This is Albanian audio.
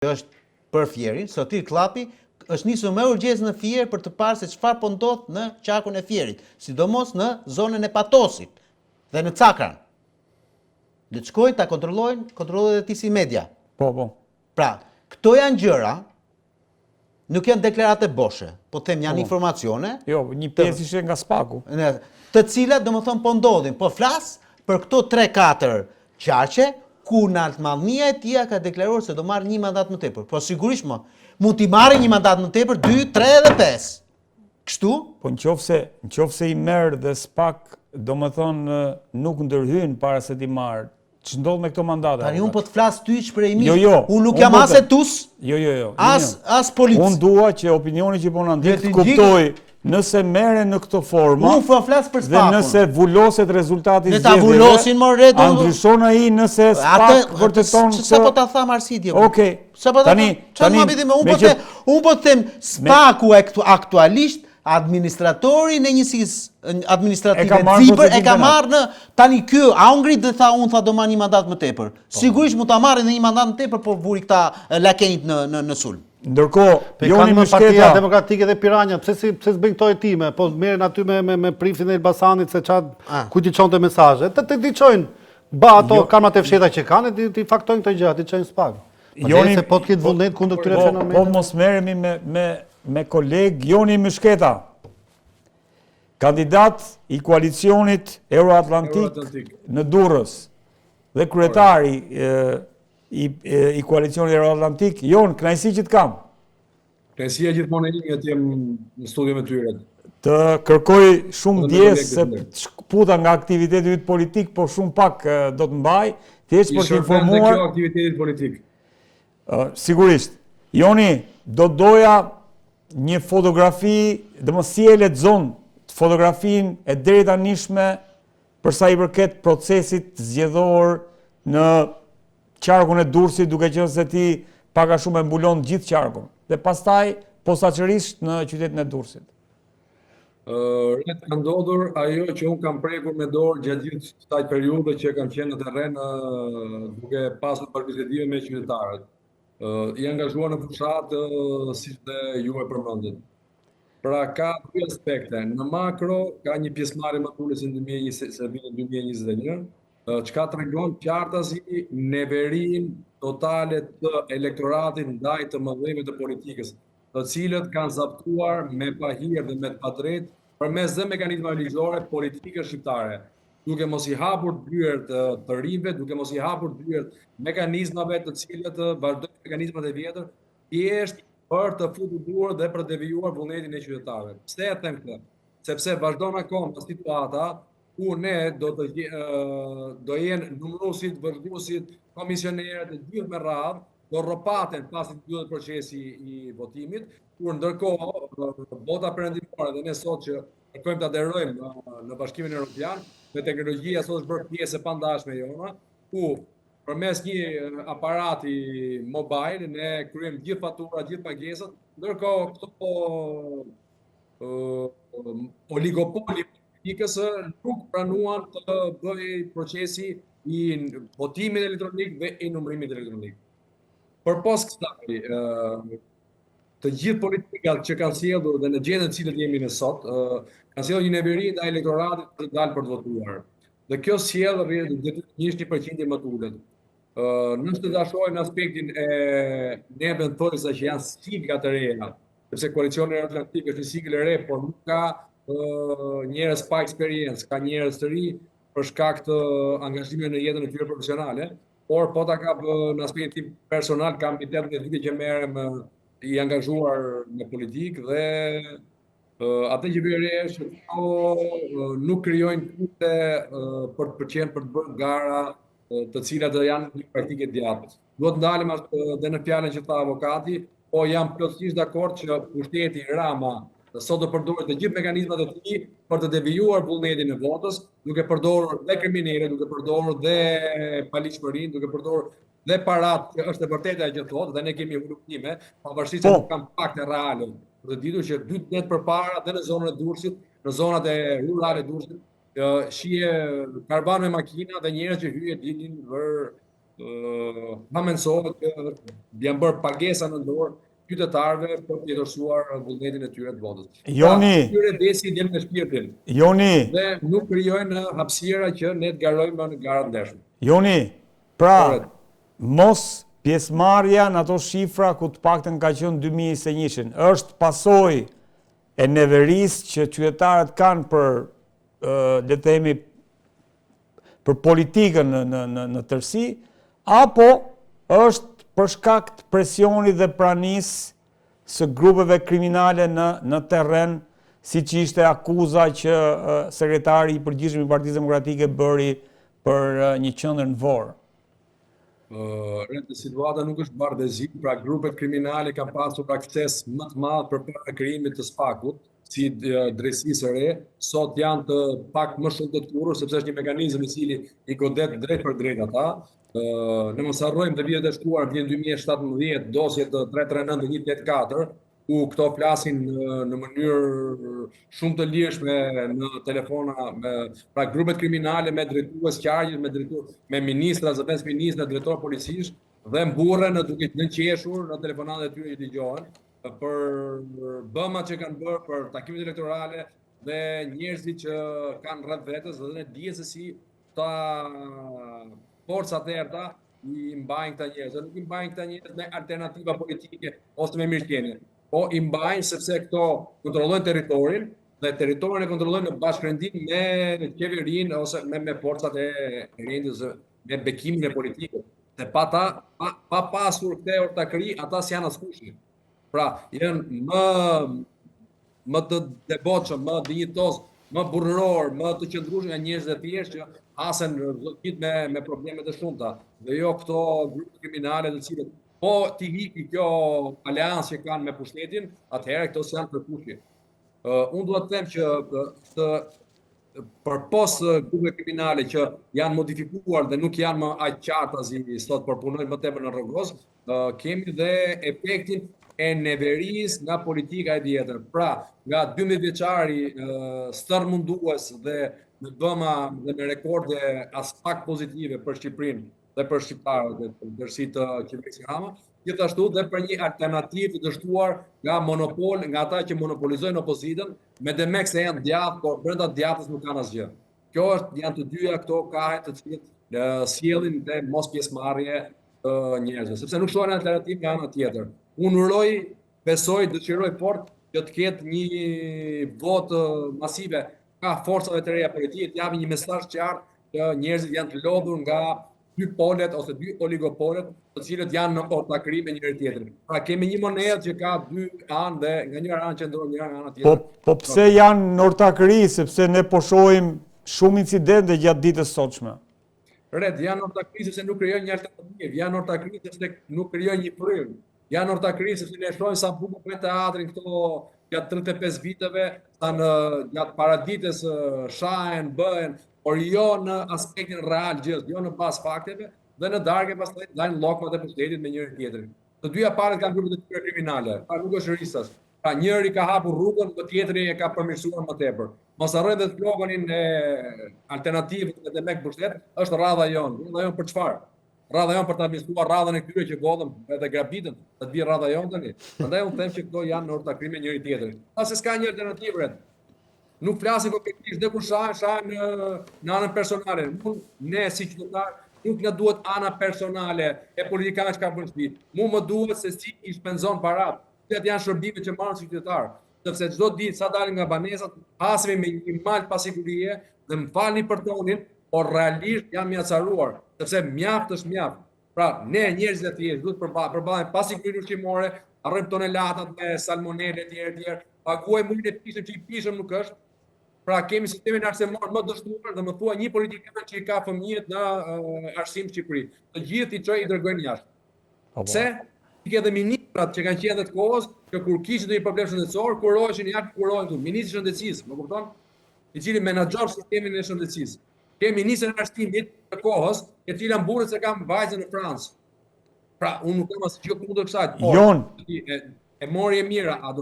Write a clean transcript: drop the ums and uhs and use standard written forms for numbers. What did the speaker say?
është për Fierin, Sotir Klapi është nisur me urgjencë në Fier për të parë se çfarë po ndodh në qarkun e Fierit, sidomos në zonën e Patosit dhe në Cakran. Le të shkojnë ta kontrollojnë edhe Tisi Media. Po. Pra, këto janë gjëra, nuk janë deklarate boshe, po them janë informacione. Jo, një pjesë ishte nga Spaku. Të cilat domethënë po ndodhin, po flas për këto 3-4 qarqe ku Naltmallnia e Tia ka deklaruar se do marrë një mandat më tepër. Po sigurisht mund t'i marrë një mandat më tepër, 2, 3 dhe 5. Kështu? Po nëse i merr dhe Spak, domethënë nuk ndërhyn para se t'i marrë. Ç'ndodh me këto mandate? Tani unë po të flas ty shprehimi. Jo. Unë nuk jam as etus. Jo. As polic. Unë dua që opinioni që po na ndjek të kuptoj nëse merren në këtë formë. Unë po flas për Spakun. Dhe nëse vuloset rezultati i zgjedhjeve. Ne ta vulosin më redon. A ndryshon ai nëse Spak vërteton se sa po ta tham Arsidio. Okej. Tani unë po të them Spaku aktualisht administratori në njësisë administrative Cipër e ka marrë në tani ky a u ngrit dhe tha unë do marr një mandat më tepër. Sigurisht mund ta marrë edhe një mandat më tepër, po vuri këta lakenit në sulm. Ndërkohë, Joni Mishketa, Partia Demokratike dhe Piranja, pse s'bëjnë këto hetime, po merren aty me prifin e Elbasanit se ku ti çonte mesazhe. Të diçojnë ato kamrat e fsheta që kanë, ti faktojnë këto gjëra, ti çojnë Spag. Joni se po të ketë vullnet kundër këtyre fenomeneve. Po mos merremi me koleg Joni Mishketa, kandidat i koalicionit Euroatlantik në Durrës dhe kryetari i koalicionit Euroatlantik. Jon, kënaqësi që të kam. Kënaqësia gjithmonë e një të jem në studio me tyre. Të kërkoj shumë ndjesë se shkputa nga aktiviteti yt politik, por shumë pak do të mbaj, thjesht për të informuar. Kjo aktivitetit politik. Sigurisht. Joni, do doja një fotografi, dhe më si e lexon fotografin e deri tanishme për sa i përket procesit zgjedhor në qarkun e Durrësit, duke qenë se ti pak a shumë e mbulon gjithë qarkun. Dhe pastaj posaçërisht në qytetin e Durrësit. Ka ndodhur ajo që unë kam prekur me dorë gjatë gjithë kësaj periudhe që kam qenë në terren duke pasur përbisedime me qytetarët. I angazhuar në fushat siç dhe ju e përmendët. Pra ka dy aspekte. Në makro ka një pjesëmarrje më tulëse në 2021, çka tregon qartësi neverin totale të elektoratit ndaj të mëdhenjve të politikës, të cilët kanë zaptuar me pahir dhe me të padrejtë përmes dhe mekanizmave ligjore politikës shqiptare, duke mos i hapur dyert të rinjve, duke mos i hapur dyert mekanizmave të cilët vazhdojnë mekanizmat e vjetër, thjesht për të futur dorë dhe për të devijuar vullnetin e qytetarëve. Pse e them këtë? Sepse vazhdon akoma situata ku ne do jenë numëruesit, vërtetuesit, komisionerët e gjithë me radhë, do rropaten pasi të mbyllët procesi i votimit, kur ndërkohë bota perëndimore dhe ne sot që kërkojmë të aderojmë në Bashkimin Evropian, me teknologjia sot është bërë pjesë e pandashme jona, ku përmes një aparati mobile ne kryejmë gjithë faturat, gjithë pagesat, ndërkohë këto oligopoli politikës nuk pranuan të bëjë procesi i votimit elektronik dhe i numërimit elektronik. Përpos kësaj, të gjithë politikat që kanë sjellur dhe në gjendjen në cilën jemi ne sot, kanë sjellur një neveri ndaj elektoratit të dalë për të votuar. Dhe kjo sjell rreth 1% më të ulët. Nëse ta shohim në aspektin e nevën thojsa që janë sigla të reja, sepse koalicioni Euroatlantik është një sigël e re, por nuk ka njerëz pa eksperiencë, ka njerëz të ri për shkak të angazhimit në jetën e tyre profesionale, por po ta kap në aspektin tim personal, kam 18 vite që merrem i angazhuar në politikë dhe atë që vjen re është që nuk krijojnë kushte për të bërë gara të cilat janë një praktike gjatë. Duhet ndalem edhe në fjalën që tha avokati, po jam plotësisht dakord që pushteti Rama sot do përdorë të gjithë mekanizmat e tij për të devijuar vullnetin e votës, duke përdorur dhe kriminalë, duke përdorur dhe paligjshmërinë, duke përdorur dhe parat, që është e vërtetë ajo që thotë, dhe ne kemi vlutime, pavarësisht se nuk kanë fakte reale. Për të ditur që 2 ditë përpara dhe në zonën e Durrësit, në zonat e rurale të Durrësit, shije karvan me makina dhe njerëz që hyje dinin ma mensohet që janë bërë pagesa në dorë qytetarëve për të jetësuar vullnetin e tyre të votës. Joni. Tyre desi del me shpirtin. Joni. Dhe nuk krijojnë hapësira që ne të garojmë në garat ndershme. Joni, pra, mos pjesëmarrja në ato shifra ku të paktën ka qenë 2021, është pasojë e neverisë që qytetarët kanë për, le të themi, për politikën në tërësi, apo është për shkak të presionit dhe pranisë së grupeve kriminale në terren, siç ishte akuza që sekretari i përgjithshëm i Partisë Demokratike bëri për një qendër në Vorë. Situata nuk është bardhëzi, pra grupet kriminale kanë pasur akses më të madh përpara krijimit të SPAK-ut, si drejtësi së re, sot janë të pak më shumë të turur, sepse është një mekanizëm i cili i godet drejt për drejt ata. Ne mos harrojmë të vitet e shkuar, vjen 2017, dosje të 339 dhe 184, ku këto flasin në mënyrë shumë të lirshme në telefona, pra grupet kriminale me drejtues qarjes, me ministra, zëvendës ministra, drejtor policisë, dhe mburren duke nënqeshur në telefonat e tyre që dëgjohen për bëmat që kanë bërë, për takimet elektorale dhe njerëzit që kanë rreth vetes, dhe ne dihet se si ta forcat e errta i mbajnë këta njerëz. Nuk i mbajnë këta njerëz me alternativa politike ose me mirëqenie, po i mbajnë sepse këto kontrollojnë territorin dhe territorin e kontrollojnë në bashkërendim me qeverinë ose me forcat e rendit, me bekimin e politikës. Se pa pasur këtë ortakëri, ata s'janë askush. Pra, janë më të devotshëm, më dinjitos, më burror, më të qëndrueshëm janë njerëz të thjeshtë që hasen rrugit me probleme të shumta, dhe jo këto grupe kriminale të cilët po ti hiki kjo aleancë që kanë me pushtetin, atëherë këto s'janë përkushje. Unë duhet të them që përpos grupe kriminale që janë modifikuar dhe nuk janë më aq qarta si sot, por punojnë më tepër në rrogos, kemi dhe efektin e neverisë nga politika e tjetër. Pra, nga 12 vjeçari stërmundues dhe me bëma dhe me rekorde as pak pozitive për Shqipërinë dhe për shqiptarët dhe ndërsi të qeverisë Rama, gjithashtu dhe për një alternativë të dështuar nga monopol, nga ata që monopolizojnë opozitën, me demek se janë djathtë, por brenda djathtës nuk kanë asgjë. Kjo janë të dyja këto kahe të cilët sjellin dhe mos pjesëmarrje njerëzve, sepse nuk shohin alternativë nga ana tjetër. Unë uroj, besoj, dëshiroj fort që të ketë një votë masive ka forcave të reja politike, të japin një mesazh qartë që njerëzit janë të lodhur nga dy polet ose dy oligopolet, të cilët janë në ortakëri me njëri tjetrin. Pra kemi një monedhë që ka dy anë dhe nga njëra anë qëndron njëra nga ana tjetër. Po pse janë në ortakëri, sepse ne po shohim shumë incidente gjatë ditës sotshme. Janë ortakëri sepse nuk krijojnë një alternativë, janë ortakëri sepse nuk krijojnë një frymë. Janë ortakëri sepse ne shohim sa bukur për teatrin këto gjatë 35 viteve, sa në gjatë paradites shahen, bëhen, por jo në aspektin real gjithë, jo në bazë fakteve, dhe në darkë pastaj dajnë llokmat e pushtetit me njëri tjetrin. Të dyja palët kanë grupet e tyre kriminale, pra nuk është risas. Pra njëri ka hapur rrugën, dhe tjetri e ka përmirësuar më tepër. Mos harrojmë të sloganin e alternativës dhe me pushtet, është radha jonë. Radha jonë për çfarë? Radha jonë për të administruar radhën e këtyre që godhën edhe grabitën, të të vi radha jonë tani. Prandaj unë them që këto janë në ortakëri me njëri tjetrin. Pasi s'ka një alternativë. Nuk flasim konkretisht dhe kur shahen në anën personale. Ne si qytetar nuk na duhet ana personale e politikanëve që kanë bërë shtëpi. Më duhet se si i shpenzon parat. Cilat janë shërbimet që marrin si qytetar. Sepse çdo ditë sa dalim nga banesat, hasemi me një mal pasigurie dhe më falni për tonin, por realisht jam mjacaruar, sepse mjaft është mjaft. Pra, ne njerëzit e thjeshtë duhet përballemi pasigurinë ushqimore, harrojmë tonelatat me salmonele etj. Paguajmë ujin e pishëm që i pishëm nuk është. Pra kemi sistemin arsimor më dështuar dhe më thua një politikan që i ka fëmijët në arsim Shqipëri. Të gjithë i çoj i dërgojnë jashtë. Pse? Ke edhe ministrat që kanë qenë të kohës, që kur kishin një problem shëndetësor, kuroheshin jashtë, kurohen këtu. Ministri i shëndetësisë, më kupton? I cili menaxhon sistemin e shëndetësisë. Ke ministrin e arsimit të kohës, e cila mburret se kam vajzën në Francë. Pra, unë nuk kam asgjë kundër kësaj. E mori e mira,